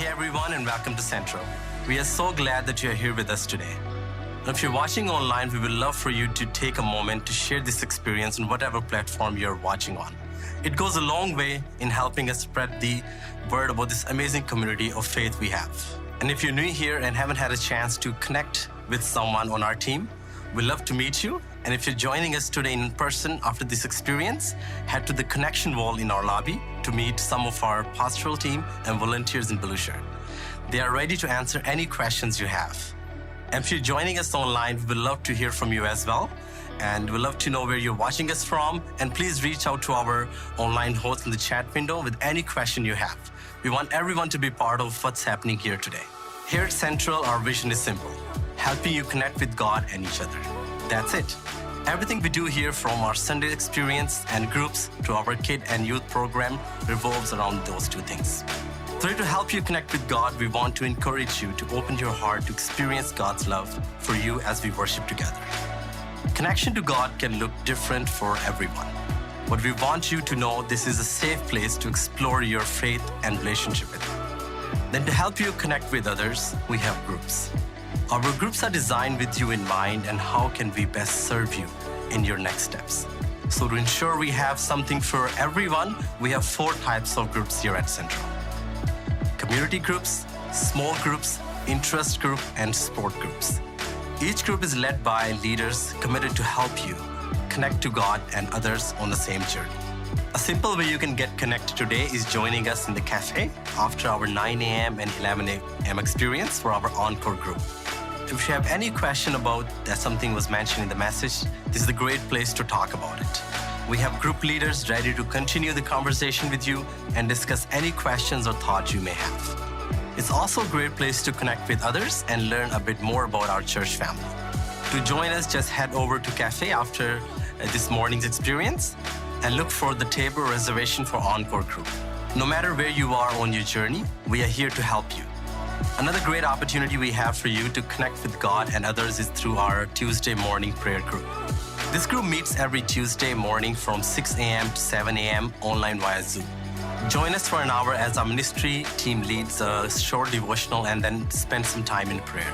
everyone, and welcome to Central. We are so glad that you are here with us today. And if you're watching online, we would love for you to take a moment to share this experience on whatever platform you're watching on. It goes a long way in helping us spread the word about this amazing community of faith we have. And if you're new here and haven't had a chance to connect with someone on our team, we'd love to meet you. And if you're joining us today in person after this experience, head to the connection wall in our lobby to meet some of our pastoral team and volunteers in blue shirt. They are ready to answer any questions you have. And if you're joining us online, we'd love to hear from you as well. And we'd love to know where you're watching us from. And please reach out to our online host in the chat window with any question you have. We want everyone to be part of what's happening here today. Here at Central, our vision is simple: helping you connect with God and each other. That's it. Everything we do here, from our Sunday experience and groups to our kid and youth program, revolves around those two things. So to help you connect with God, we want to encourage you to open your heart to experience God's love for you as we worship together. Connection to God can look different for everyone, but we want you to know this is a safe place to explore your faith and relationship with Him. Then to help you connect with others, we have groups. Our groups are designed with you in mind, and how can we best serve you in your next steps. So to ensure we have something for everyone, we have 4 types of groups here at Central: community groups, small groups, interest group, and sport groups. Each group is led by leaders committed to help you connect to God and others on the same journey. A simple way you can get connected today is joining us in the cafe after our 9 a.m. and 11 a.m. experience for our Encore group. If you have any question about that something was mentioned in the message, this is a great place to talk about it. We have group leaders ready to continue the conversation with you and discuss any questions or thoughts you may have. It's also a great place to connect with others and learn a bit more about our church family. To join us, just head over to Cafe after this morning's experience and look for the table reservation for Encore group. No matter where you are on your journey, we are here to help you. Another great opportunity we have for you to connect with God and others is through our Tuesday morning prayer group. This group meets every Tuesday morning from 6 a.m. to 7 a.m. online via Zoom. Join us for an hour as our ministry team leads a short devotional and then spend some time in prayer.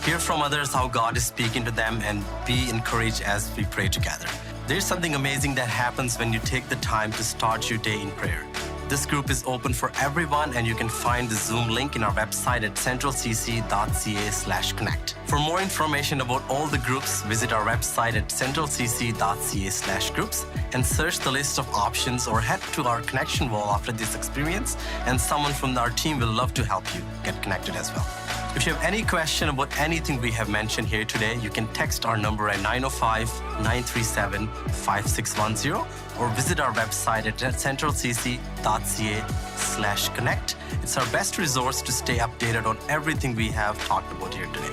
Hear from others how God is speaking to them and be encouraged as we pray together. There's something amazing that happens when you take the time to start your day in prayer. This group is open for everyone, and you can find the Zoom link in our website at centralcc.ca/connect. For more information about all the groups, visit our website at centralcc.ca/groups and search the list of options, or head to our connection wall after this experience, and someone from our team will love to help you get connected as well. If you have any question about anything we have mentioned here today, you can text our number at 905-937-5610 or visit our website at centralcc.ca/connect. It's our best resource to stay updated on everything we have talked about here today.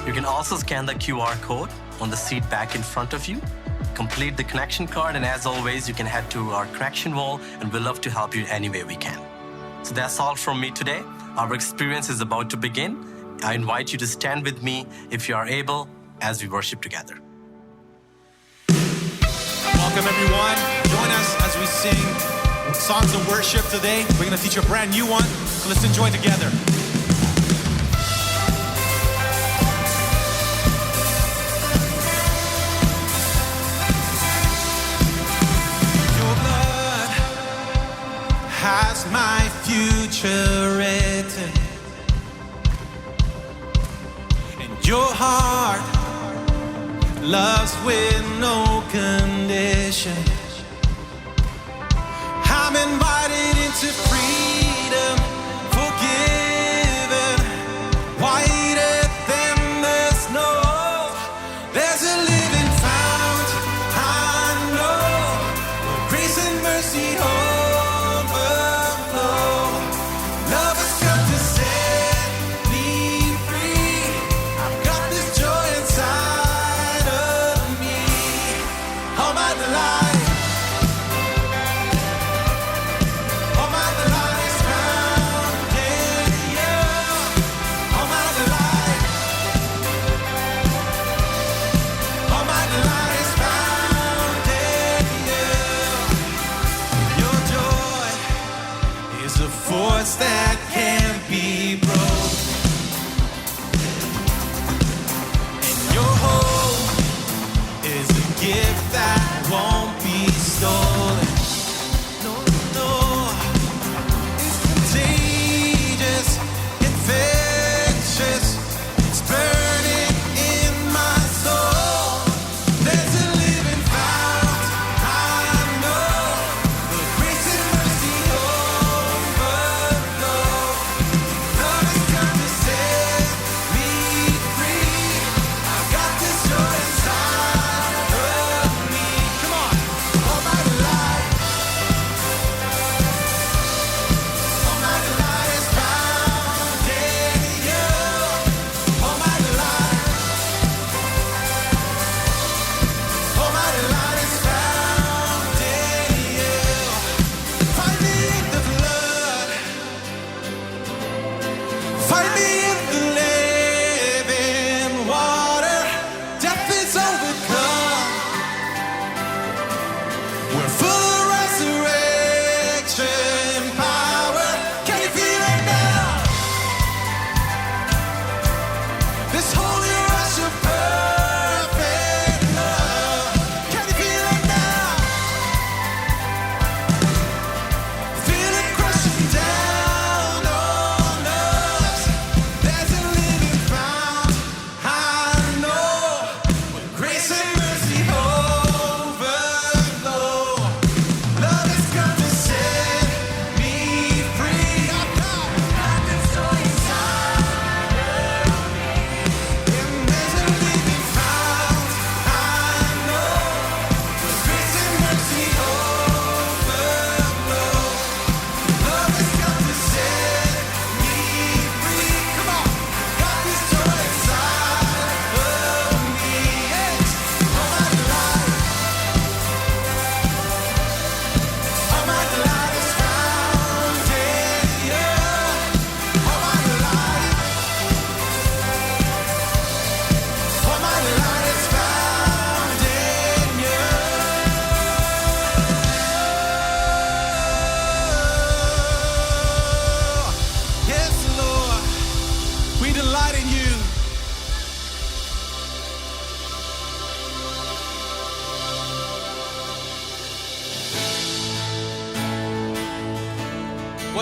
You can also scan the QR code on the seat back in front of you, complete the connection card, and as always, you can head to our connection wall, and we'll love to help you any way we can. So that's all from me today. Our experience is about to begin. I invite you to stand with me if you are able as we worship together. Welcome everyone. Join us as we sing songs of worship today. We're going to teach a brand new one, so let's enjoy together. Your blood has my future written. Your heart loves with no condition. I'm invited into freedom, forgiven, whiter than the snow. There's a living fount, I know, where grace and mercy overflow. Love has come to set me free. I've got this joy inside of me. All my life, all my life.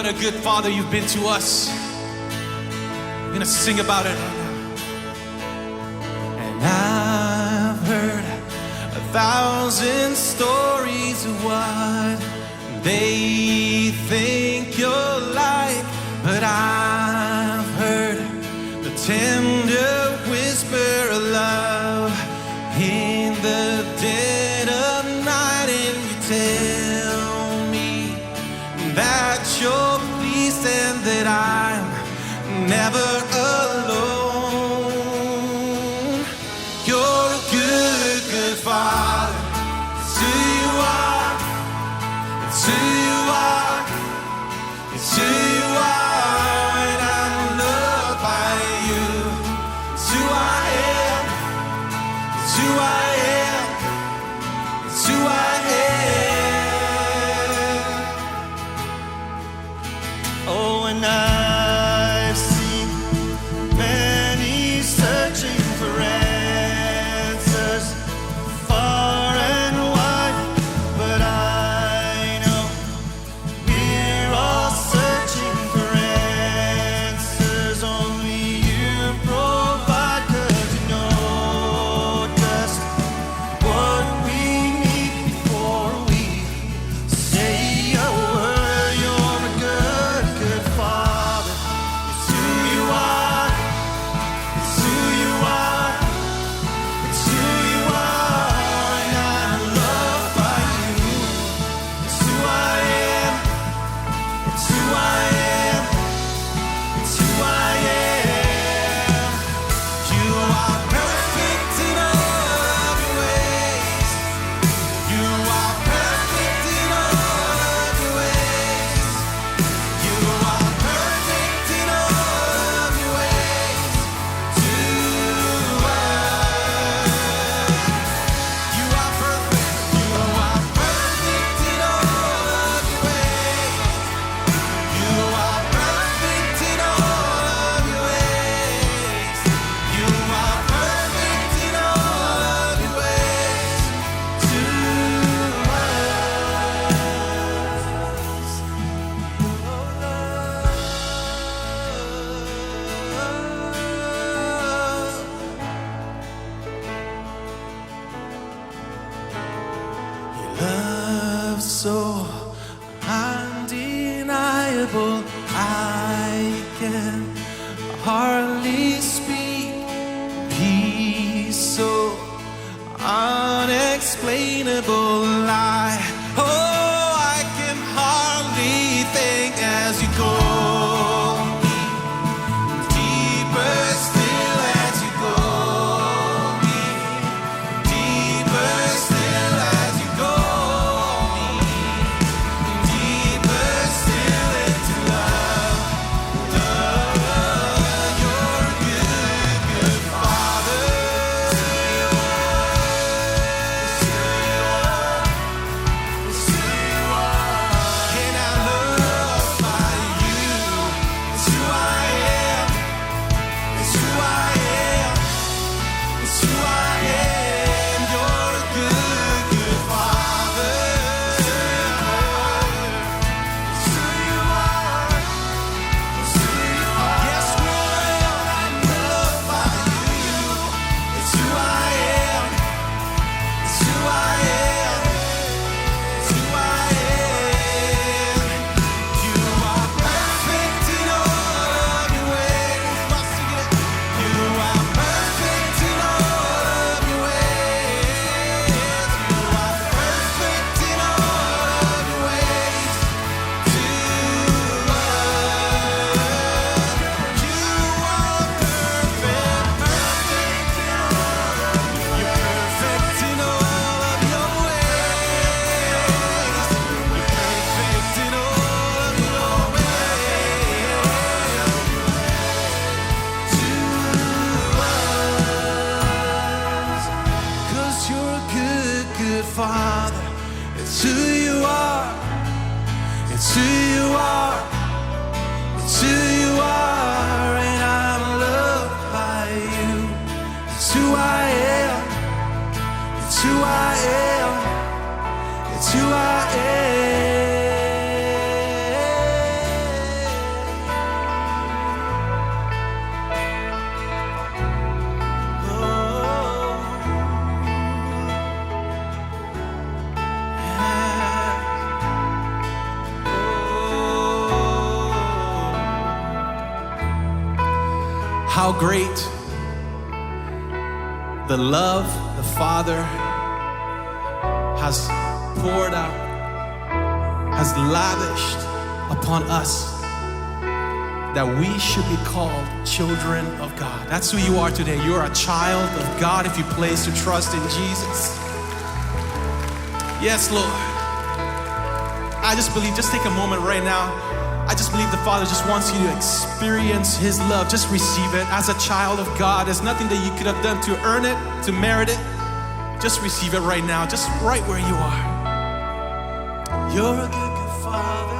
what a good Father you've been to us. We're gonna sing about it right now. And I've heard 1,000 stories of what they think you're like, but I've heard the tender whisper of love in the dead of night, and you tell me that you're pleased and that I'm never alone. You're a good, good Father. It's who you are. It's who you are. It's who you are, and I'm loved by you. It's who I am. It's who I am. It's who I am. Oh, and I've seen many searching for answers far and wide, but I know we're all searching for answers only you provide, 'cause you know just what we need before we say a word. You're a good, good Father. It's who you are. It's who you are. It's who you are, and I'm loved by you. It's who I am. It's who I am. It's who I am. You are perfect in all of your ways. You are perfect in all of your ways. You are perfect in all of your ways to us. You are perfect. You are perfect in all of your ways. You are perfect in all of your ways. You are perfect in all of your ways to us. Your love so undeniable, I can hardly speak. Peace so unexplainable, I can hardly think as you go deeper still, as you go deeper still, as you go deeper still into love. You're a good, good Father. It's who you are. It's who you are. And I'm loved by you. It's who I am. It's who I am. It's who I am. You're a good, good Father. It's who you are. It's who you are. Yes, Lord, I'm loved by you. It's who I am. It's who I am. It's who I am. You are perfect in all of your ways. Must sing it. You are perfect in all of your ways. You are perfect in all of your ways to us. You are perfect, perfect in all of your ways. You're perfect in all of your ways. You're perfect in all of your ways to us. 'Cause you're a good, good Father. It's who you are. It's who you are. It's who you are, and I'm loved by you. It's who I am. It's who I am. It's who I am. how great the love the Father has poured out, has lavished upon us, that we should be called children of God. That's who you are today. You are a child of God if you place your trust in Jesus. Yes, Lord. I just believe, just take a moment right now. I just believe the Father just wants you to experience His love. Just receive it as a child of God. There's nothing that you could have done to earn it, to merit it. Just receive it right now, just right where you are. You're a good, good Father.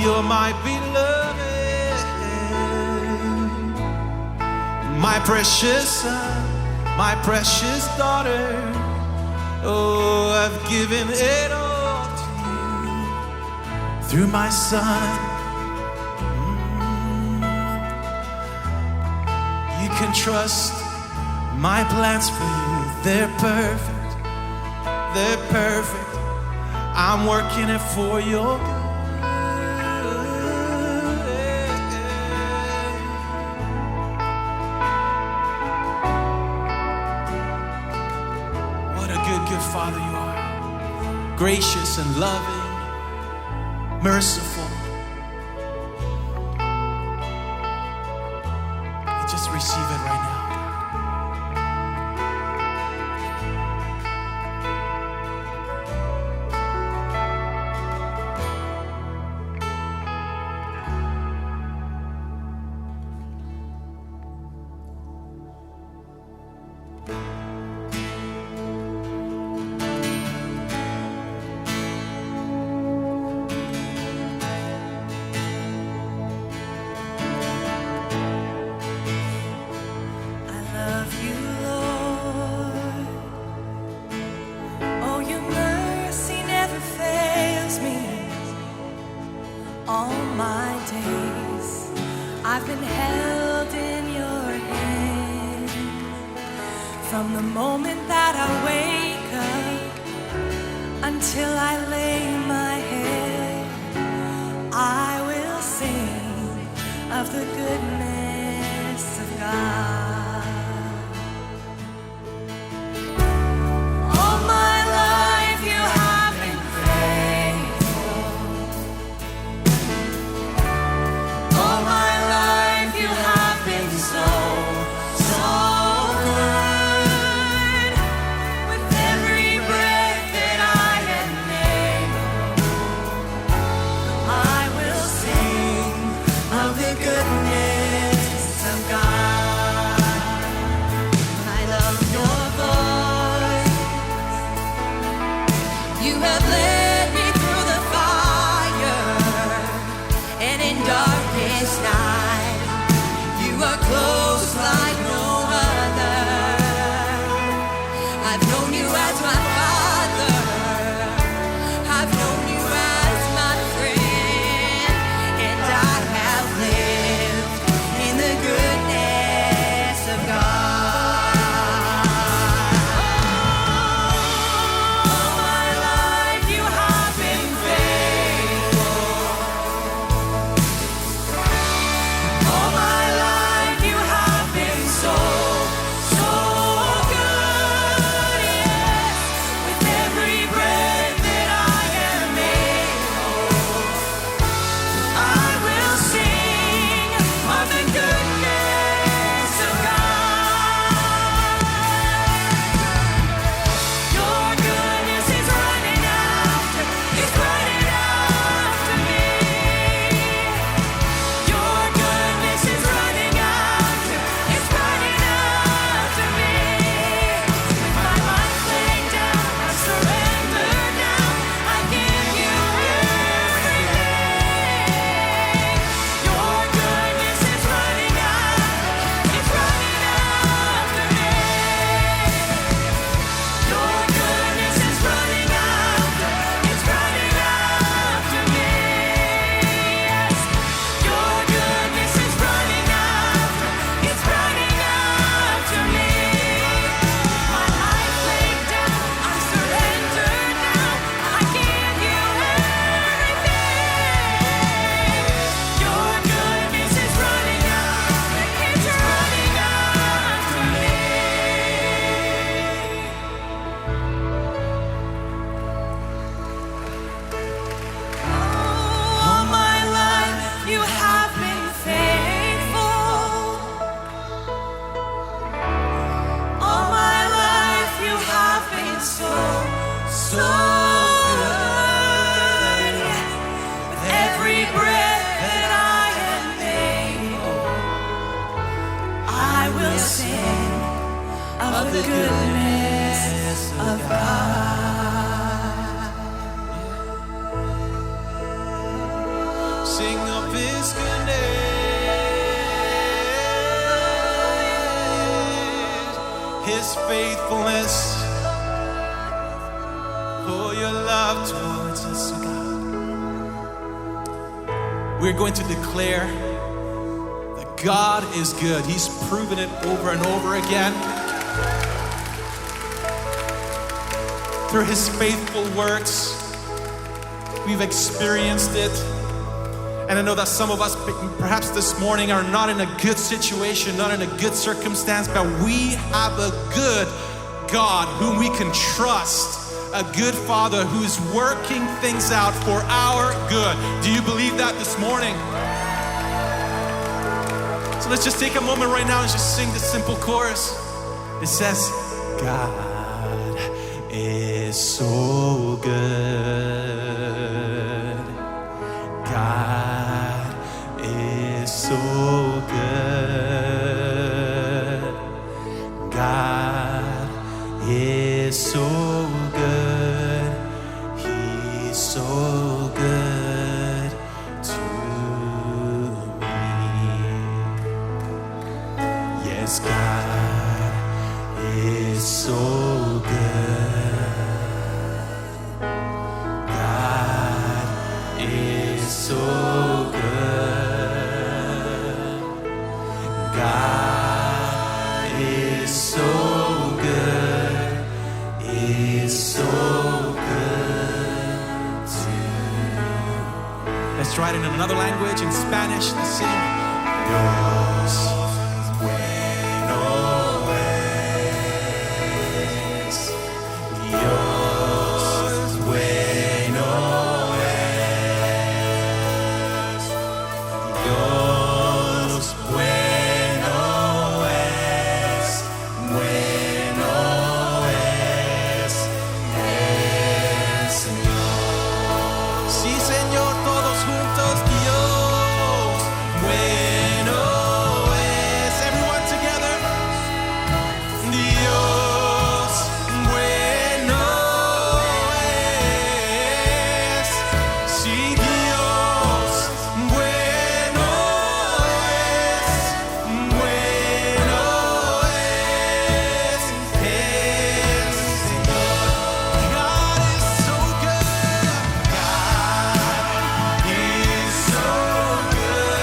You're my beloved, my precious son, my precious daughter. Oh, I've given it all to you through my son. You can trust my plans for you. They're perfect. They're perfect. I'm working it for your good. Good Father you are, gracious and loving, merciful. You just receive it right now. All my days I've been held in your hand. From the moment that I wake up until I lay my head, I will sing of the goodness of God. All my life you have been faithful. All my life you have been so, so good. With every breath that I am able, the goodness of God. Sing of His goodness, His faithfulness, oh, your love towards us, oh God. We're going to declare that God is good. He's proven it over and over again. Through His faithful works, we've experienced it. And I know that some of us perhaps this morning are not in a good situation, not in a good circumstance, but we have a good God whom we can trust, a good Father who is working things out for our good. Do you believe that this morning? So let's just take a moment right now and just sing this simple chorus. It says, God is so good. God is so good. God is so good. He's so good to me. Yes, God is so good. God is so good. God is so good. Is so good to me. Let's try it in another language, in Spanish. Let's sing. Dios bueno es. Dios bueno es. Dios bueno es. Bueno es el Señor. Sí, Señor, todos juntos. Dios bueno es. Everyone together. Dios bueno es. Sí, Dios bueno es. Bueno es el Señor. God is so good. God is so good.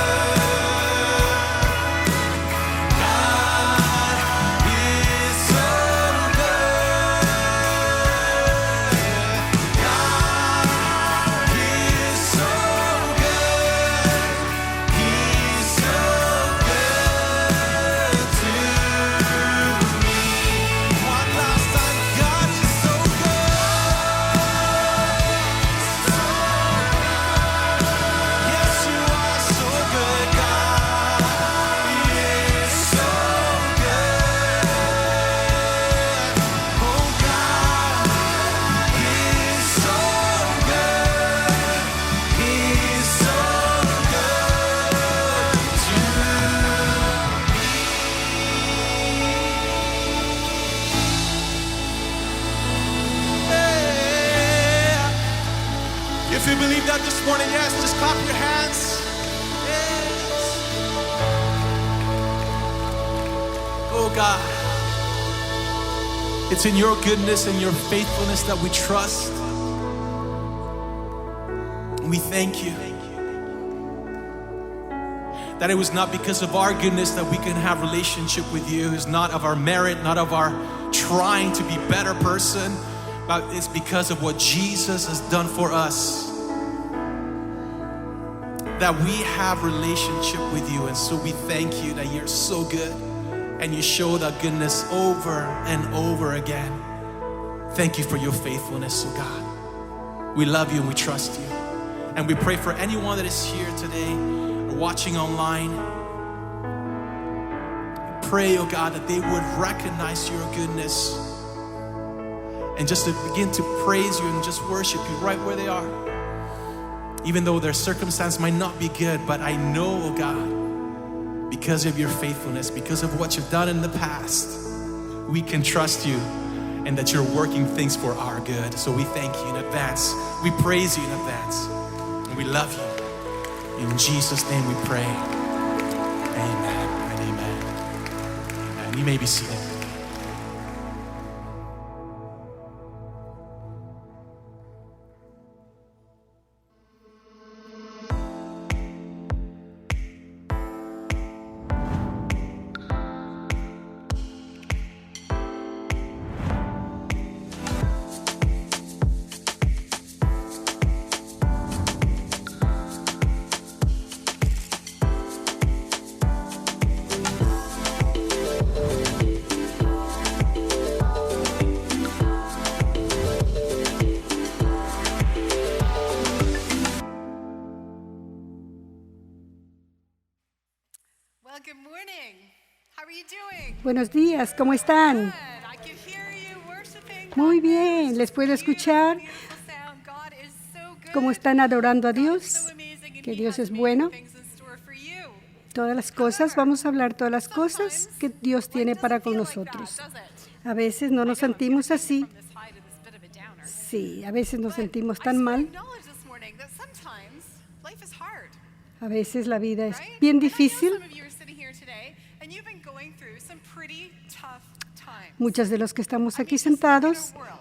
God is so good. God is so good. He's so good to me. One last time, God is so good. Yes, you are so good. God is so good. Oh, God is so good. He's so good to me. If you believe that this morning, yes, just clap your hands. Yes. Oh God, it's in your goodness and your faithfulness that we trust. And we thank you that it was not because of our goodness that we can have relationship with you. It's not of our merit, not of our trying to be better person, but it's because of what Jesus has done for us, that we have relationship with you. And so we thank you that you're so good and you show that goodness over and over again. Thank you for your faithfulness, oh God. We love you and we trust you. And we pray for anyone that is here today or watching online. Pray, oh God, that they would recognize your goodness and just to begin to praise you and just worship you right where they are. Even though their circumstance might not be good, but I know, oh God, because of your faithfulness, because of what you've done in the past, we can trust you and that you're working things for our good. So we thank you in advance. We praise you in advance. And we love you. In Jesus' name we pray. Amen and amen. Amen. You may be seated. Well, good morning. How are you doing? Buenos días, ¿cómo están? Good. I can hear you worshiping. Muy God. bien, les puedo escuchar. Beautiful sound. God is so good. ¿Cómo están adorando a God is Dios? so amazing, and Que He Dios has es amazing bueno. things in store for you. Todas las cosas, vamos a hablar todas las cosas que Dios tiene Life para doesn't con feel like nosotros. that, does it? A veces no nos I know, I'm sentimos getting así. from this high to this bit of a downer. Sí, a veces nos But sentimos I tan just wanna mal. acknowledge this morning that sometimes life is hard, A veces la vida es right? bien And I know difícil. some of you are sitting here today and you've been going through some pretty tough times. Muchos de los que estamos aquí I mean, just look at sentados our world.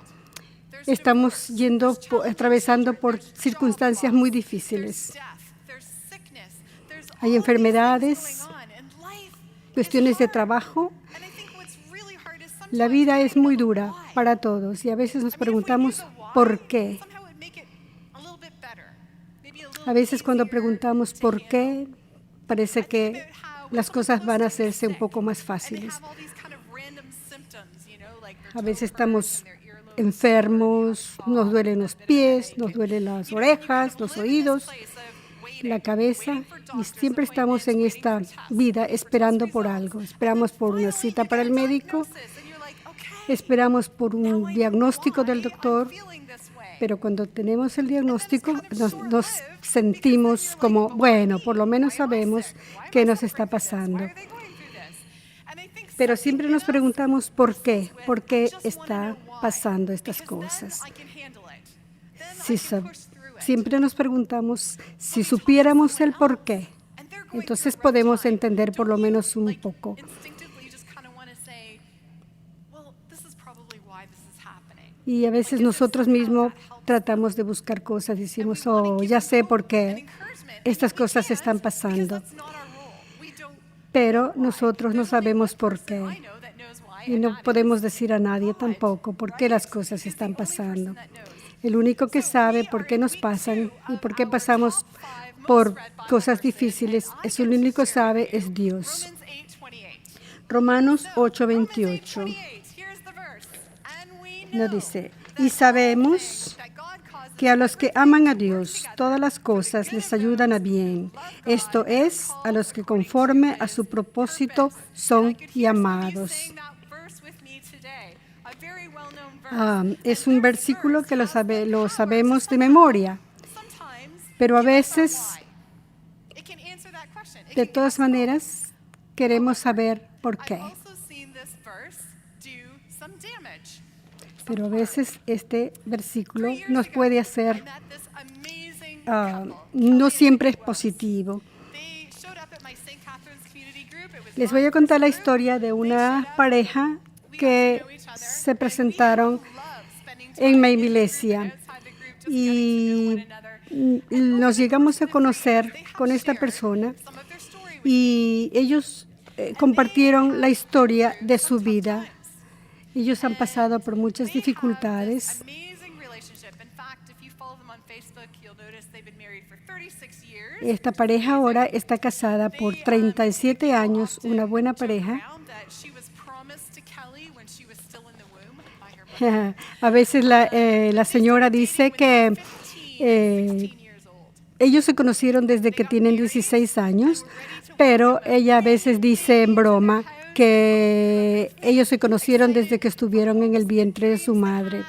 There's estamos divorce, yendo, there's challenges, atravesando por there's job circunstancias loss, muy there's difíciles. death, there's sickness, there's Hay all enfermedades, these things going on, and life is Cuestiones de hard. trabajo. And I think what's really hard is La sometimes vida we es don't muy know dura why. para todos y a veces nos I mean, if we knew preguntamos the why, por qué. somehow it'd make it a little bit better. Maybe a little A veces cuando easier preguntamos to por handle. qué, parece I think que about how las when cosas someone's van a close to hacerse un sick, poco más and they fáciles. have all these kind of random symptoms, you know, like their A toe veces hurts estamos and their earlobes enfermos, hurt, nos cough, duelen and los then a pies, headache, nos and, duelen las you know, you kind orejas, of los live in this oídos, place of waiting, la cabeza waiting for y doctor's siempre estamos en appointments, esta waiting for tests, vida waiting for esperando test por results. algo. And then Esperamos por una finally cita you para get el a médico, diagnosis, and you're like, okay, esperamos por now un I know diagnóstico del why I'm doctor, feeling this way. pero cuando tenemos el diagnóstico kind of nos short-lived, sentimos because then you're como, like, but why bueno, me? por lo menos Why am I sabemos sick? Why am qué I nos suffering está from this? Why pasando. are they going through this? And I think Pero something siempre in nos us preguntamos por qué wrestles por with, I qué just wanna está know why, pasando estas because then cosas. I can handle it. Then Si I sab- can push through it. siempre nos preguntamos si Let me talk to supiéramos el someone por else, qué, and they're going entonces through a rough podemos time. entender por lo Don't you, menos un like, poco. instinctively just kind of want to say, well, this is probably why this is happening. Y a veces nosotros mismos tratamos de buscar cosas, decimos, oh, ya sé por qué estas cosas están pasando, pero nosotros no sabemos por qué. Y no podemos decir a nadie tampoco por qué las cosas están pasando. El único que sabe por qué nos pasan y por qué pasamos por cosas difíciles, es el único que sabe, es Dios. Romanos 8:28 nos dice, y sabemos que a los que aman a Dios, todas las cosas les ayudan a bien. Esto es, a los que conforme a su propósito son llamados. Es un versículo que lo sabemos de memoria, pero a veces, de todas maneras, queremos saber por qué. Pero a veces este versículo nos puede hacer, no siempre es positivo. Les voy a contar la historia de una pareja que se presentaron en mi iglesia y nos llegamos a conocer con esta persona y ellos compartieron la historia de su vida. Ellos han pasado por muchas dificultades. Esta pareja ahora está casada por 37 años, una buena pareja. A veces la señora dice que ellos se conocieron desde que tienen 16 años, pero ella a veces dice en broma que ellos se conocieron desde que estuvieron en el vientre de su madre.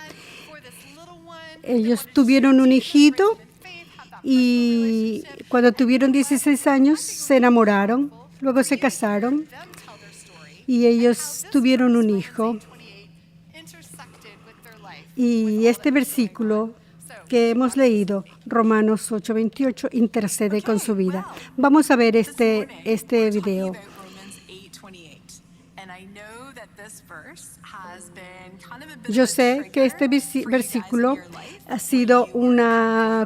Ellos tuvieron un hijito y cuando tuvieron 16 años se enamoraron, luego se casaron y ellos tuvieron un hijo. Y este versículo que hemos leído, Romanos 8:28, intercede con su vida. Vamos a ver este video. Yo sé que este versículo ha sido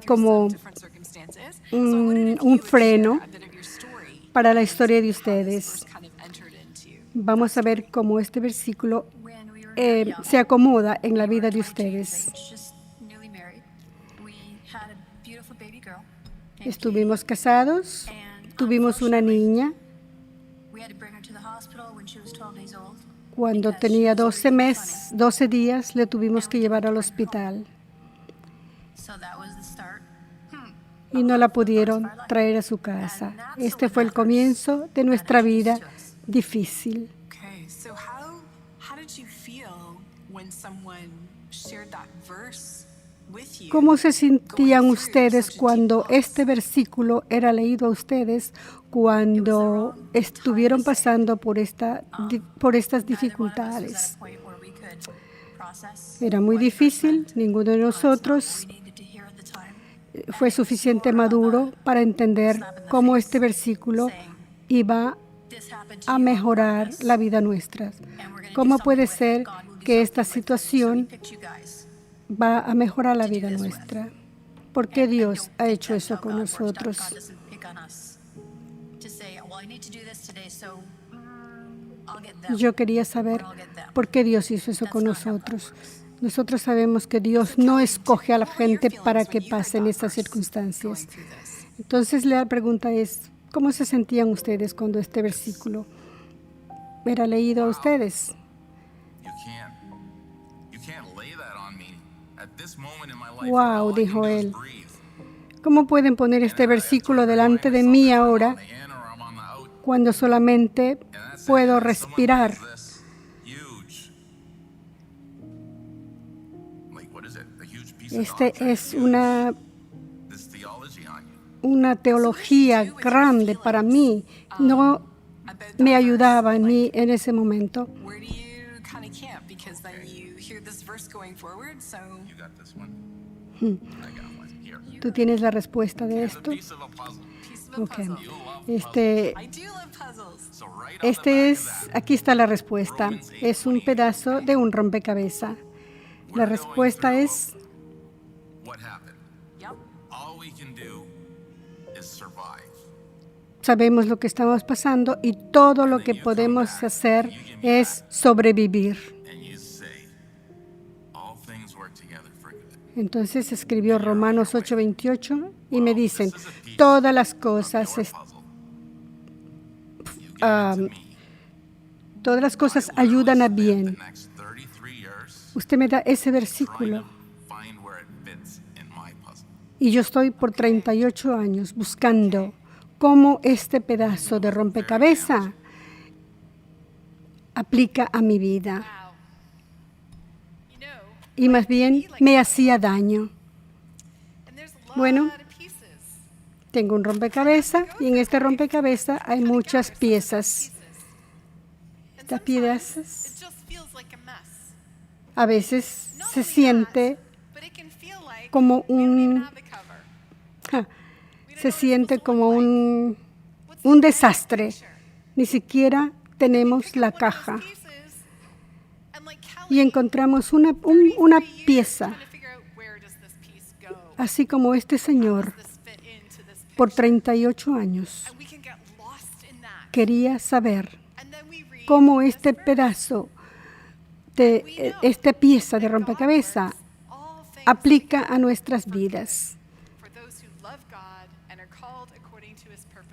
como un freno para la historia de ustedes. Vamos a ver cómo este versículo se acomoda en la vida de ustedes. Estuvimos casados, tuvimos una niña. Cuando tenía 12 días, le tuvimos que llevar al hospital. Y no la pudieron traer a su casa. Este fue el comienzo de nuestra vida difícil. ¿Cómo se sentían ustedes cuando este versículo era leído a ustedes cuando estuvieron pasando por estas dificultades? Era muy difícil. Ninguno de nosotros fue suficiente maduro para entender cómo este versículo iba a mejorar la vida nuestra. ¿Cómo puede ser que esta situación va a mejorar la vida nuestra? ¿Por qué Dios ha hecho eso con nosotros? Yo quería saber por qué Dios hizo eso con nosotros. Nosotros sabemos que Dios no escoge a la gente para que pasen estas circunstancias. Entonces la pregunta es, ¿cómo se sentían ustedes cuando este versículo era leído a ustedes? Wow, dijo él. ¿Cómo pueden poner este versículo delante de mí ahora cuando solamente puedo respirar? Este es una teología grande para mí. No me ayudaba a mí en ese momento. ¿Tú tienes la respuesta de esto? Okay. Aquí está la respuesta. Es un pedazo de un rompecabezas. La respuesta es: sabemos lo que estamos pasando y todo lo que podemos hacer es sobrevivir. Entonces escribió Romanos 8:28 y me dicen, todas las cosas ayudan a bien. Usted me da ese versículo y yo estoy por 38 años buscando cómo este pedazo de rompecabezas aplica a mi vida. Y más bien me hacía daño. Bueno, tengo un rompecabezas y en este rompecabezas hay muchas piezas. Estas piezas a veces se siente como un desastre. Ni siquiera tenemos la caja. Y encontramos una pieza, así como este señor, por 38 años, quería saber cómo este pedazo de esta pieza de rompecabezas aplica a nuestras vidas.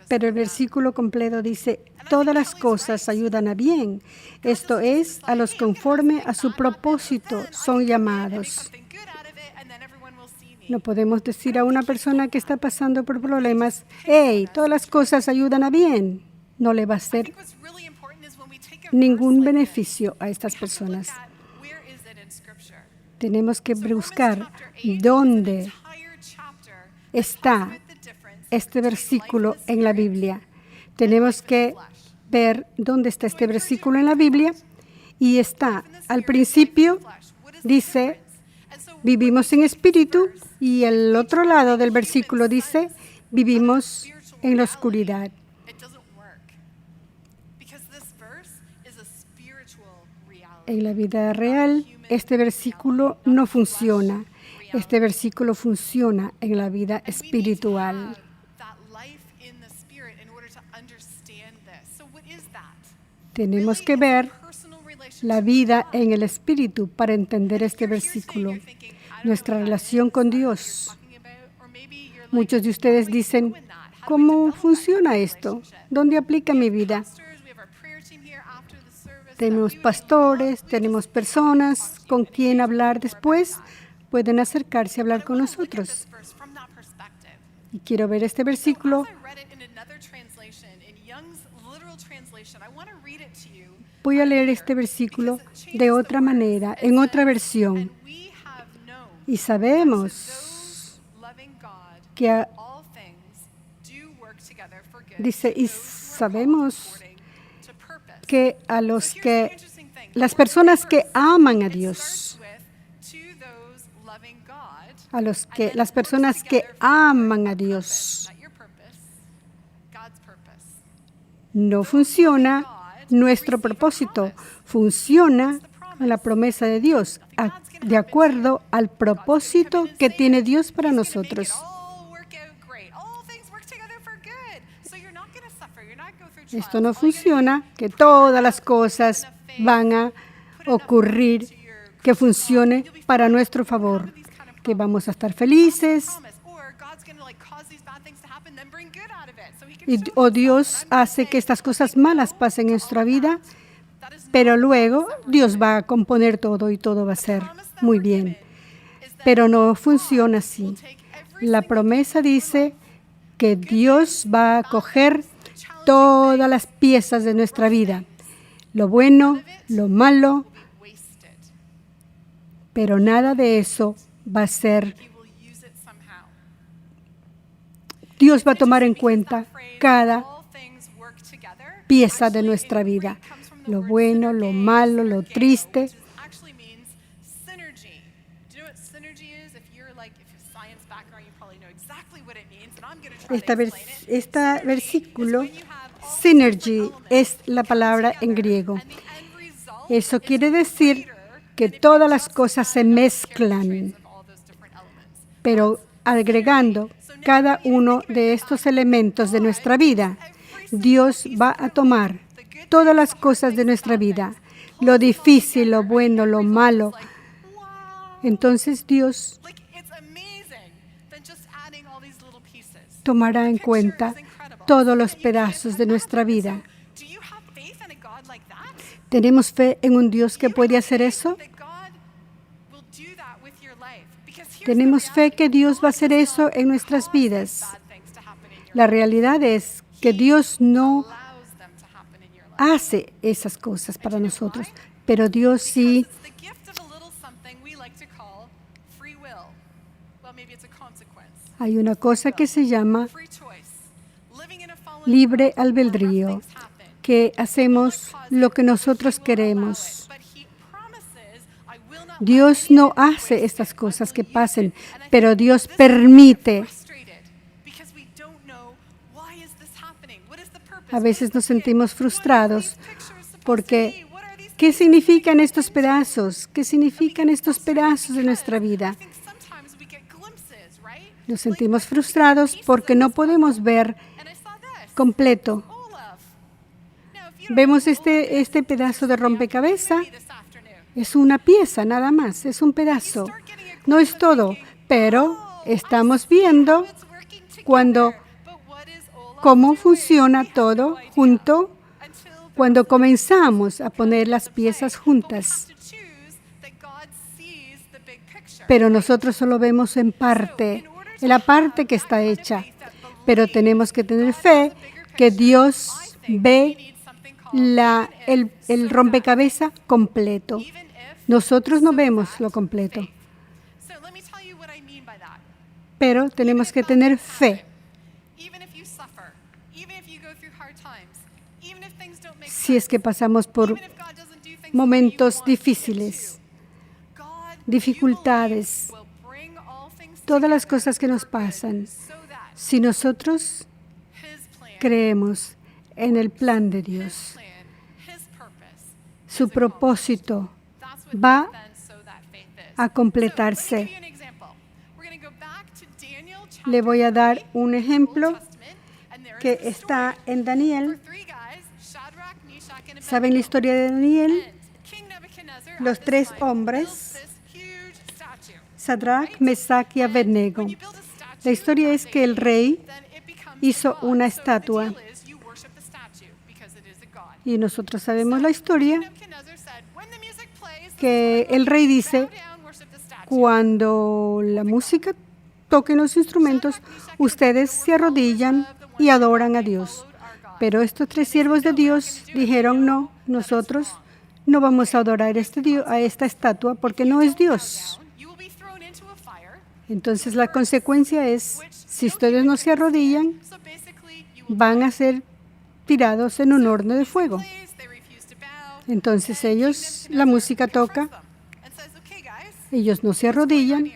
Pero el versículo completo dice, todas las cosas ayudan a bien. Esto es, a los conforme a su propósito son llamados. No podemos decir a una persona que está pasando por problemas, hey, todas las cosas ayudan a bien. No le va a hacer ningún beneficio a estas personas. Tenemos que buscar dónde está este versículo en la Biblia. Tenemos que ver dónde está este versículo en la Biblia. Y está al principio, dice, vivimos en espíritu, y el otro lado del versículo dice, vivimos en la oscuridad. It doesn't work. Because this verse is a spiritual reality. En la vida real, este versículo no funciona. Este versículo funciona en la vida espiritual. That life in the spirit in order to understand this. So what is that? Tenemos que ver la vida en el espíritu para entender este versículo. Nuestra relación con Dios. Muchos de ustedes dicen, ¿cómo funciona esto? ¿Dónde aplica mi vida? Tenemos pastores, tenemos personas con quien hablar después. Pueden acercarse a hablar con nosotros. Y quiero ver este versículo. Voy a leer este versículo de otra manera, en otra versión. Y sabemos que a las personas que aman a Dios, las personas que aman a Dios, no funciona nuestro propósito, funciona la promesa de Dios, de acuerdo al propósito que tiene Dios para nosotros. Esto no funciona, que todas las cosas van a ocurrir, que funcione para nuestro favor, que vamos a estar felices, o Dios hace que estas cosas malas pasen en nuestra vida, pero luego Dios va a componer todo y todo va a ser muy bien. Pero no funciona así. La promesa dice que Dios va a coger todas las piezas de nuestra vida, lo bueno, lo malo, pero nada de eso va a ser. Dios va a tomar en cuenta cada pieza de nuestra vida, lo bueno, lo malo, lo triste. Este versículo, synergy, es la palabra en griego. Eso quiere decir que todas las cosas se mezclan, pero agregando cada uno de estos elementos de nuestra vida, Dios va a tomar todas las cosas de nuestra vida, lo difícil, lo bueno, lo malo. Entonces Dios tomará en cuenta todos los pedazos de nuestra vida. ¿Tenemos fe en un Dios que puede hacer eso? Tenemos fe que Dios va a hacer eso en nuestras vidas. La realidad es que Dios no hace esas cosas para nosotros, pero Dios sí hay una cosa que se llama libre albedrío, que hacemos lo que nosotros queremos. Dios no hace estas cosas que pasen, pero Dios permite. A veces nos sentimos frustrados porque ¿qué significan estos pedazos? ¿Qué significan estos pedazos de nuestra vida? Nos sentimos frustrados porque no podemos ver completo. Vemos este pedazo de rompecabezas. Es una pieza nada más, es un pedazo. No es todo, pero estamos viendo cómo funciona todo junto cuando comenzamos a poner las piezas juntas. Pero nosotros solo vemos en la parte que está hecha. Pero tenemos que tener fe que Dios ve el rompecabezas completo. Nosotros no vemos lo completo. Pero tenemos que tener fe. si es que pasamos por momentos difíciles, dificultades, todas las cosas que nos pasan. Si nosotros creemos en el plan de Dios, su propósito va a completarse. Le voy a dar un ejemplo que está en Daniel. ¿Saben la historia de Daniel? Los 3 hombres, Sadrach, Mesach y Abednego. La historia es que el rey hizo una estatua. Y nosotros sabemos la historia, que el rey dice, cuando la música toque los instrumentos, ustedes se arrodillan y adoran a Dios. Pero estos 3 siervos de Dios dijeron, no, nosotros no vamos a adorar a esta estatua porque no es Dios. Entonces la consecuencia es, si ustedes no se arrodillan, van a ser tirados en un horno de fuego. Entonces ellos, la música toca, ellos no se arrodillan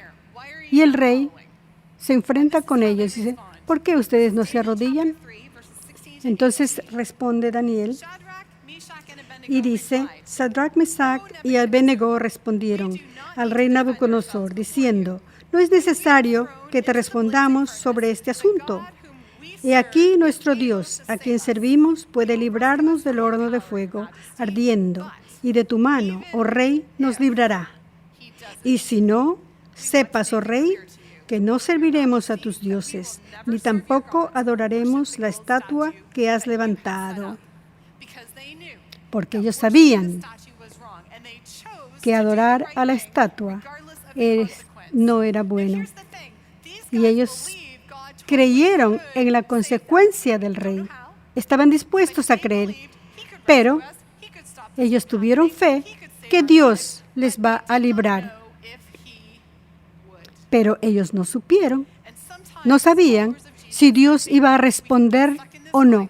y el rey se enfrenta con ellos y dice, ¿por qué ustedes no se arrodillan? Entonces responde Daniel y dice, Sadrach, Mesach y Abednego respondieron al rey Nabucodonosor diciendo, no es necesario que te respondamos sobre este asunto. He aquí nuestro Dios, a quien servimos, puede librarnos del horno de fuego ardiendo, y de tu mano, oh rey, nos librará. Y si no, sepas, oh rey, que no serviremos a tus dioses, ni tampoco adoraremos la estatua que has levantado. Porque ellos sabían que adorar a la estatua no era bueno. Y ellos creyeron en la consecuencia del rey. Estaban dispuestos a creer, pero ellos tuvieron fe que Dios les va a librar. Pero ellos no supieron, no sabían si Dios iba a responder o no.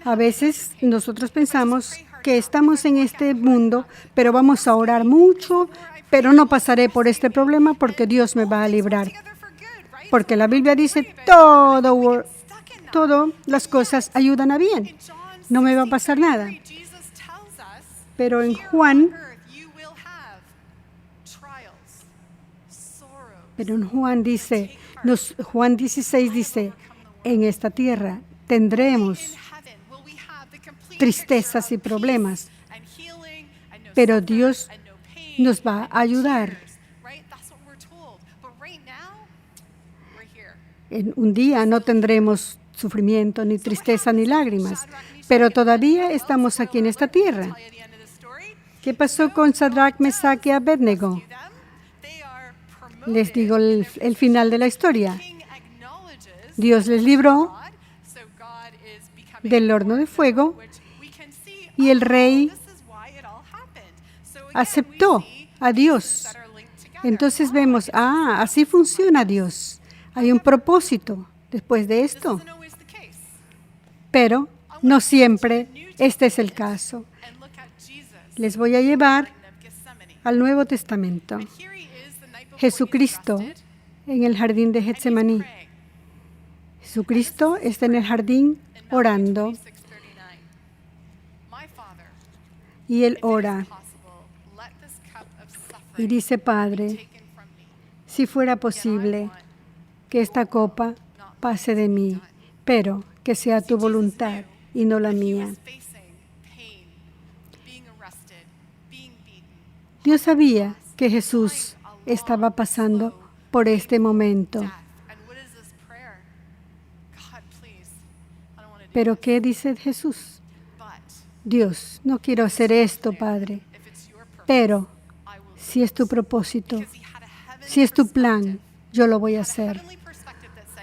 A veces nosotros pensamos que estamos en este mundo, pero vamos a orar mucho, pero no pasaré por este problema porque Dios me va a librar. Porque la Biblia dice, todo las cosas ayudan a bien. No me va a pasar nada. Pero en Juan 16 dice, en esta tierra tendremos tristezas y problemas, pero Dios nos va a ayudar. En un día no tendremos sufrimiento, ni tristeza, ni lágrimas, pero todavía estamos aquí en esta tierra. ¿Qué pasó con Sadrach, Mesach y Abednego? Les digo el final de la historia. Dios les libró del horno de fuego y el rey aceptó a Dios. Entonces vemos, así funciona Dios. Hay un propósito después de esto. Pero no siempre este es el caso. Les voy a llevar al Nuevo Testamento. Jesucristo en el jardín de Getsemaní. Jesucristo está en el jardín orando. Y Él ora. Y dice, Padre, si fuera posible que esta copa pase de mí, pero que sea tu voluntad y no la mía. Dios sabía que Jesús estaba pasando por este momento. Pero ¿qué dice Jesús? Dios, no quiero hacer esto, Padre, pero si es tu propósito, si es tu plan, yo lo voy a hacer.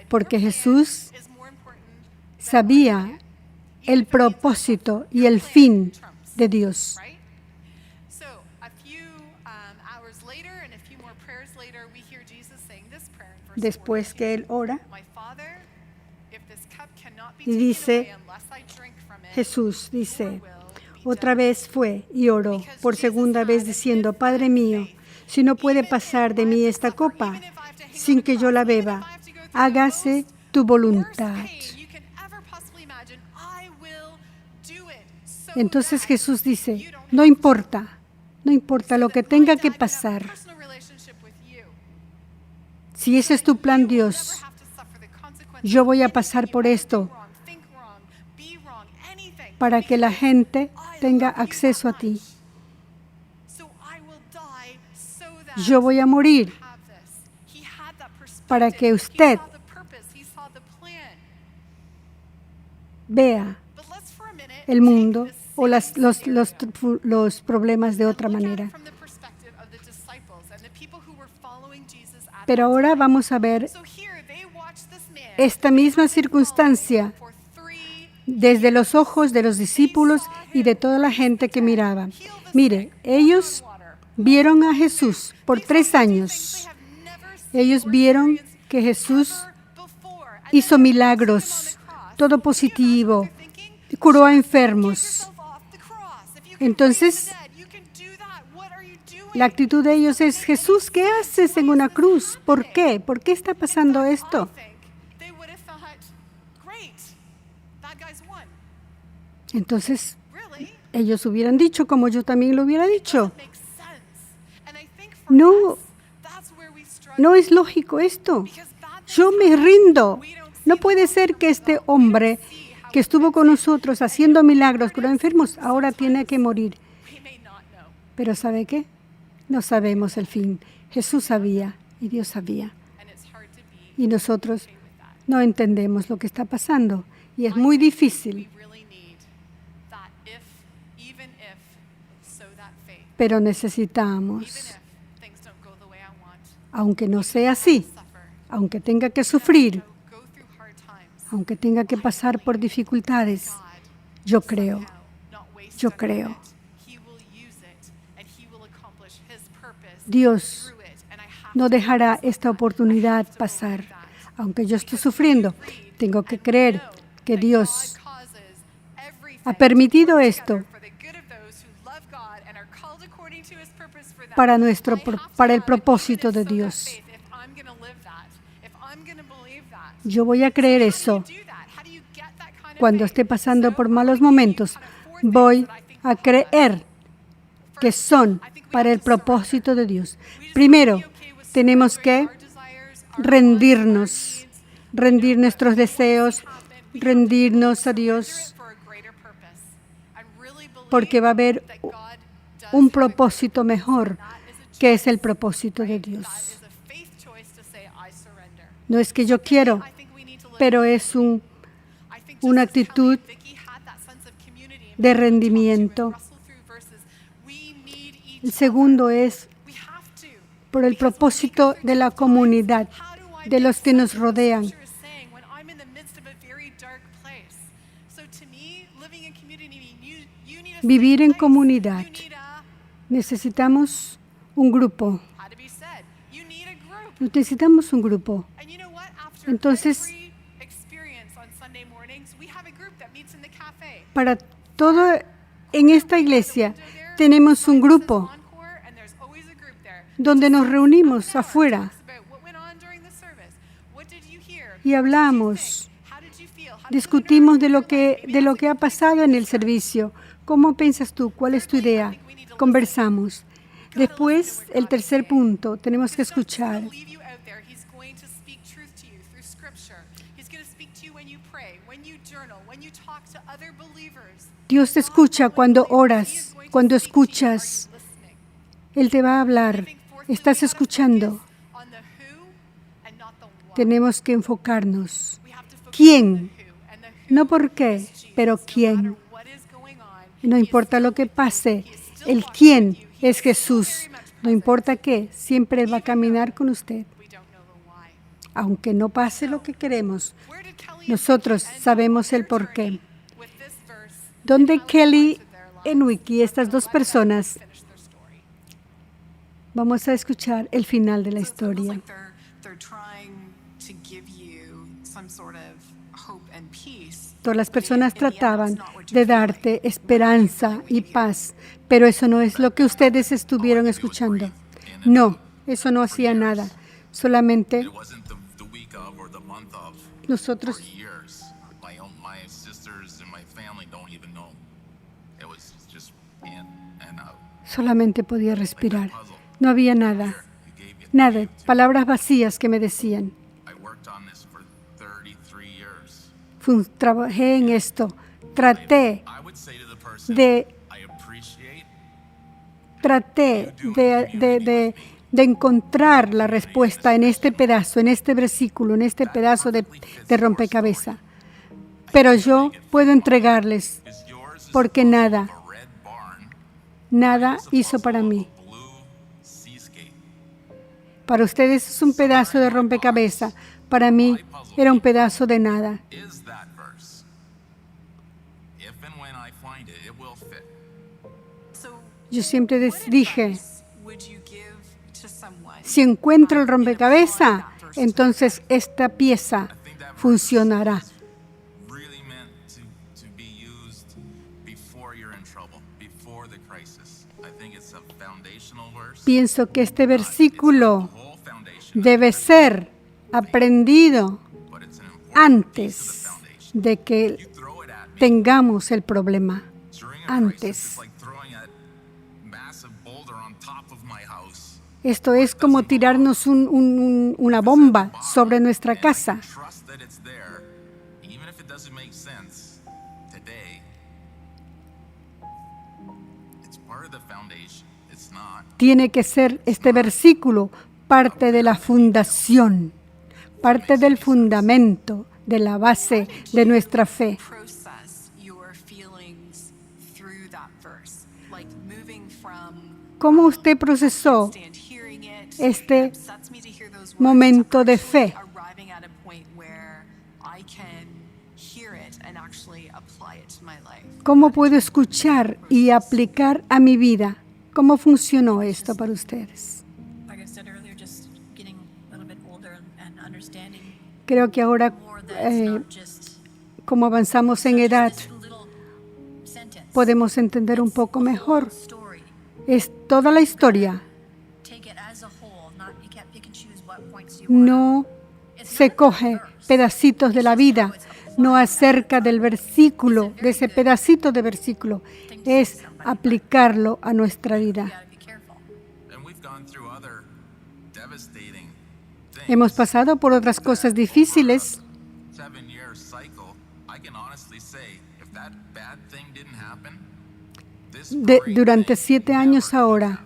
Porque Jesús sabía el propósito y el fin de Dios. Después que Él ora, Y dice, Jesús dice, otra vez fue y oró por segunda vez diciendo, Padre mío, si no puede pasar de mí esta copa sin que yo la beba, hágase tu voluntad. Entonces Jesús dice, no importa lo que tenga que pasar. Si ese es tu plan, Dios, yo voy a pasar por esto para que la gente tenga acceso a ti. Yo voy a morir para que usted vea el mundo o los problemas de otra manera. Pero ahora vamos a ver esta misma circunstancia desde los ojos de los discípulos y de toda la gente que miraba. Mire, ellos vieron a Jesús por 3 años. Ellos vieron que Jesús hizo milagros, todo positivo, curó a enfermos. Entonces, la actitud de ellos es, Jesús, ¿qué haces en una cruz? ¿Por qué? ¿Por qué está pasando esto? Entonces, ellos hubieran dicho, como yo también lo hubiera dicho, no es lógico esto. Yo me rindo. No puede ser que este hombre que estuvo con nosotros haciendo milagros, curó enfermos, ahora tiene que morir. Pero ¿sabe qué? No sabemos el fin. Jesús sabía y Dios sabía. Y nosotros no entendemos lo que está pasando. Y es muy difícil. Pero necesitamos, aunque no sea así, aunque tenga que sufrir, aunque tenga que pasar por dificultades, yo creo Dios no dejará esta oportunidad pasar. Aunque yo esté sufriendo, tengo que creer que Dios ha permitido esto para el propósito de Dios. Yo voy a creer eso. Cuando esté pasando por malos momentos, voy a creer que son para el propósito de Dios. Primero, tenemos que rendir nuestros deseos, rendirnos a Dios, porque va a haber un propósito mejor, que es el propósito de Dios. No es que yo quiero, pero es una actitud de rendimiento. El segundo es por el propósito de la comunidad, de los que nos rodean. Vivir en comunidad. Necesitamos un grupo. Necesitamos un grupo. Entonces, para todo en esta iglesia tenemos un grupo donde nos reunimos afuera y hablamos, discutimos de lo que ha pasado en el servicio. ¿Cómo piensas tú? ¿Cuál es tu idea? Conversamos. Después, el tercer punto, tenemos que escuchar. Dios te escucha cuando oras, cuando escuchas. Él te va a hablar. Estás escuchando. Tenemos que enfocarnos. ¿Quién? No por qué, pero ¿quién? No importa lo que pase, el quién es Jesús. No importa qué, siempre va a caminar con usted. Aunque no pase lo que queremos, nosotros sabemos el por qué. Donde Kelly y Wiki, estas dos personas, vamos a escuchar el final de la historia. to give you some sort of hope and peace. Todas las personas trataban de darte esperanza y paz, pero eso no es lo que ustedes estuvieron escuchando. No, eso no hacía nada. Solamente It wasn't the week of or the month of nosotros for years. My sisters and my family don't even know. It was just in and out. solamente podía respirar. No había nada, You gave it. nada, palabras vacías que me decían. I worked on this for 33 years. Trabajé en esto, traté I would say to the person, de I appreciate de encontrar la respuesta en este pedazo, en este versículo, en este pedazo de rompecabezas. Pero yo puedo entregarles is yours is porque nada, a red barn, nada hizo para mí. blue seascape. Para ustedes es un pedazo de rompecabezas. Para mí era un pedazo de nada. Is that verse? If and when I find it, it will fit. So Yo siempre dije, would you give to someone? si encuentro el rompecabezas, entonces esta pieza funcionará. Really meant to be used before you're in trouble, before the crisis. I think it's a foundational verse. Pienso que este versículo The whole foundation, debe ser aprendido but it's an important piece of the antes foundation. de que You throw it at me tengamos el problema. during a crisis. Antes. It's like throwing a massive boulder on top of my house. Esto es como tirarnos una bomba sobre nuestra And I casa. can trust that it's there, even if it doesn't make sense today. It's part of the foundation. It's not. Tiene que ser este versículo parte de la fundación, parte del fundamento, de la base de nuestra fe. Process your feelings through that verse, like moving from ¿Cómo usted procesó stand hearing it, este it upsets me to hear those words, momento de actually fe? arriving at a point where I can hear it and actually apply it to my life. ¿Cómo puedo escuchar y aplicar a mi vida? ¿Cómo funcionó esto para ustedes? Like I said earlier, just getting a little bit older and understanding Creo que ahora, more that it's not just como avanzamos en edad, this little sentence, podemos entender un poco mejor. story. Es toda la historia. Take it as a whole, not you can't pick and choose what points you want. No se coge pedacitos de la vida, no acerca del versículo, de ese pedacito de versículo. Es aplicarlo a nuestra You vida. gotta be careful. And we've gone through other devastating things. Hemos pasado por otras cosas difíciles. 7-year cycle. I can honestly say, if that bad thing didn't happen, this great Durante thing 7 años never would ahora, have.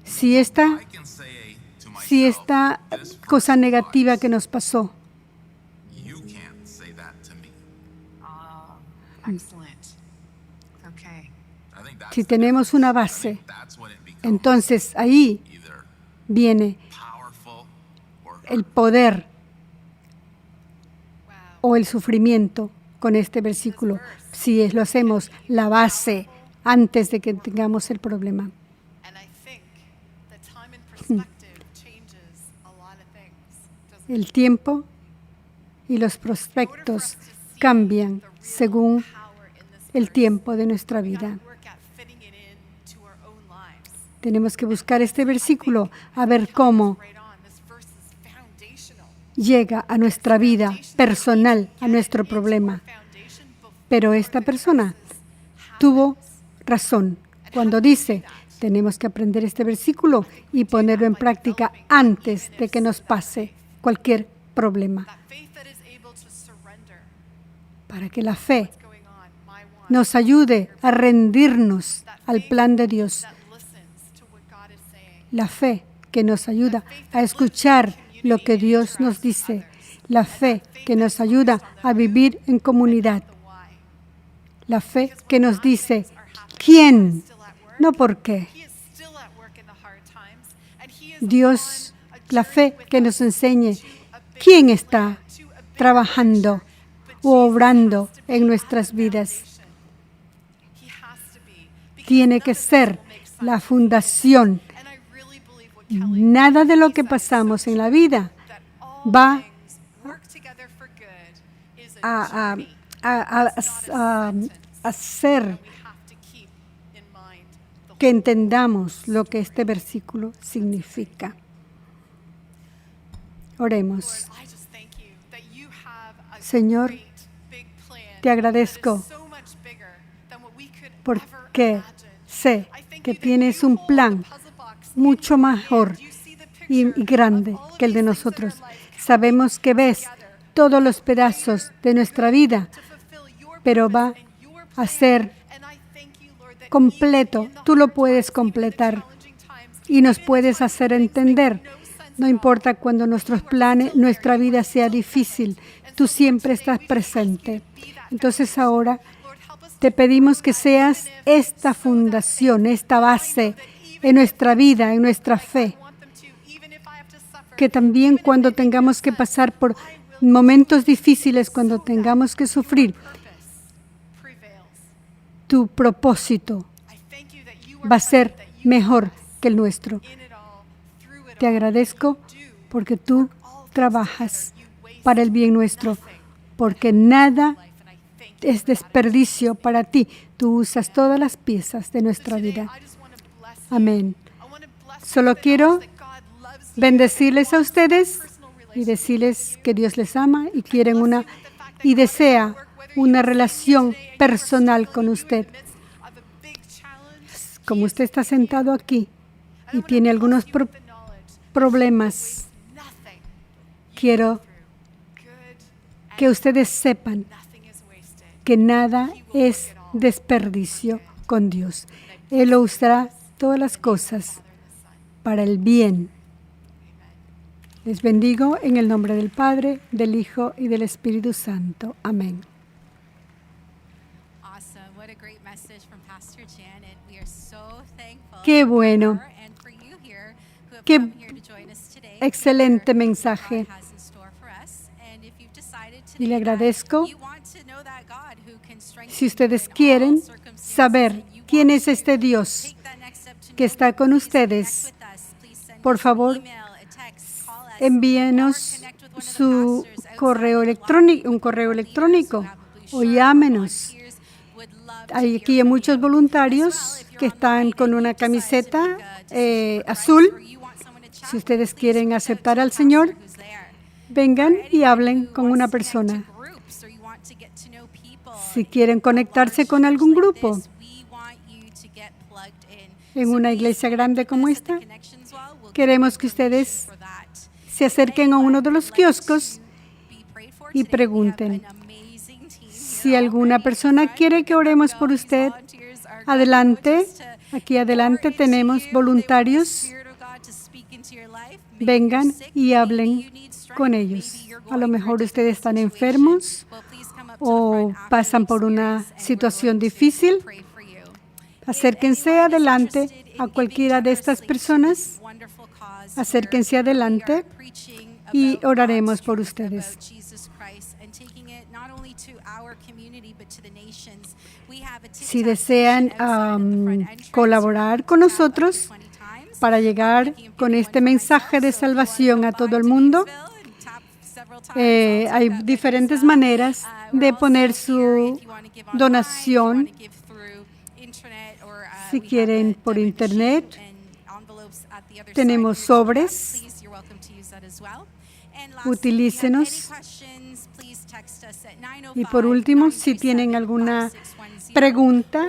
si esta, I can say to si myself, esta this cosa person negativa lies. que nos pasó, You can't say that to me. Excellent. Okay. I think that's si the tenemos difference. una I base, think that's when it becomes entonces ahí either viene powerful or el poder Wow. o el sufrimiento con este versículo. Si lo hacemos, la base antes de que tengamos el problema. And I think that time and perspective changes a lot of things. Doesn't it? El tiempo y los prospectos cambian según Power in this el verse. tiempo de nuestra We vida. gotta work at fitting it into our own lives. Tenemos que buscar este versículo a ver cómo Right on. This verse is foundational. llega a nuestra vida personal, a nuestro problema. Foundation before Pero esta persona tuvo razón cuando dice, tenemos que aprender este versículo y ponerlo en práctica antes de que nos pase cualquier problema, that faith that is able to surrender para que la fe what's going on, my want, nos ayude a rendirnos al plan de Dios, that listens to what God is saying. la fe que nos ayuda a escuchar lo que Dios nos dice, la fe que nos ayuda a vivir en comunidad, The why. la fe que nos dice, ¿quién? No por qué. He is still at work in the hard times, and he is Dios, on a la journey fe with que us nos enseñe to a bigger quién está plan, to a bigger trabajando picture. But o Jesus obrando has to be en at nuestras the vidas. foundation. He has to be, because Tiene none que of this ser will make sense. la fundación. And I really believe what Kelly Nada de lo que said is so pasamos en true, la vida that all va work together for good is a, a a- journey. a hacer We have to keep in mind the que entendamos lo que este versículo significa. Oremos. Lord, I just thank you that you have a Señor, great big plan te agradezco that is so much bigger than what we could ever porque imagine. sé I thank que you that tienes you un hold plan the puzzle box mucho in your hand. mejor You see the y picture grande of all of que el de these things in nosotros. our life Sabemos que ves together todos los pedazos de nuestra vida, to fulfill your pero va purpose and your a plan. ser And I thank you, Lord, that completo. even in the Tú lo hard puedes times, even in the completar challenging times, y nos even in puedes times hacer when things make entender. no sense No at all. importa cuando nuestros planes, nuestra vida sea difícil, tú siempre estás presente. Entonces ahora te pedimos que seas esta fundación, esta base en nuestra vida, en nuestra fe. Que también cuando tengamos que pasar por momentos difíciles, cuando tengamos que sufrir, tu propósito va a ser mejor que el nuestro. Te agradezco porque tú trabajas para el bien nuestro, porque nada es desperdicio para ti. Tú usas todas las piezas de nuestra vida. Amén. Solo quiero bendecirles a ustedes y decirles que Dios les ama y quieren y desea una relación personal con usted. Como usted está sentado aquí y tiene algunos problemas, quiero que ustedes sepan que nada es desperdicio con Dios. Él lo usará todas las cosas para el bien. Les bendigo en el nombre del Padre, del Hijo y del Espíritu Santo. Amén. Awesome. What a great message from Pastor Janet. We are so thankful Qué for bueno. her and for you here who have Qué come here to join us today. excelente What mensaje. God has in store for us. And if you've decided Y le today that agradezco you want to know that God who can strengthen si you ustedes in all quieren circumstances saber and you quién want es to este Dios take that next step to que know está Him, con please ustedes. connect with us. Please send Por us an favor, email, a text, call us, envíenos or connect with one of the su pastors outside correo the electrónico, lobby. un correo Leaders electrónico who have a blue o shirt, llámenos. volunteers would love to Hay hear aquí from muchos you. voluntarios As well, if you're que están online con and una you decide to camiseta make a decision for Christ, azul. or you want someone to chat Si with, ustedes please quieren reach out aceptar to a al pastor Señor, who's there. vengan Or y anyone hablen who con wants una to connect to persona. groups, or you want to get to know people Si quieren in a conectarse large con church algún like grupo, this, we want you to get plugged in. en So una please iglesia connect grande with como us at the esta, Connections Wall. We'll give you queremos que information ustedes for that. se acerquen a uno de los kioscos y pregunten. Si alguna persona quiere que oremos por usted, adelante, aquí adelante tenemos voluntarios. Vengan y hablen con ellos. A lo mejor ustedes están enfermos o pasan por una situación difícil. Acérquense adelante a cualquiera de estas personas. Acérquense adelante y oraremos por ustedes. Si desean colaborar con nosotros para llegar con este mensaje de salvación a todo el mundo, hay diferentes maneras de poner su donación. Si quieren por internet, tenemos sobres. Utilícenos. Y por último, si tienen alguna pregunta,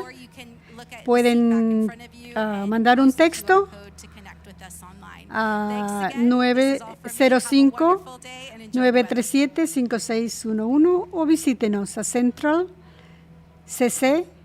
pueden mandar un texto a 905-937-5611 o visítenos a centralcc.org.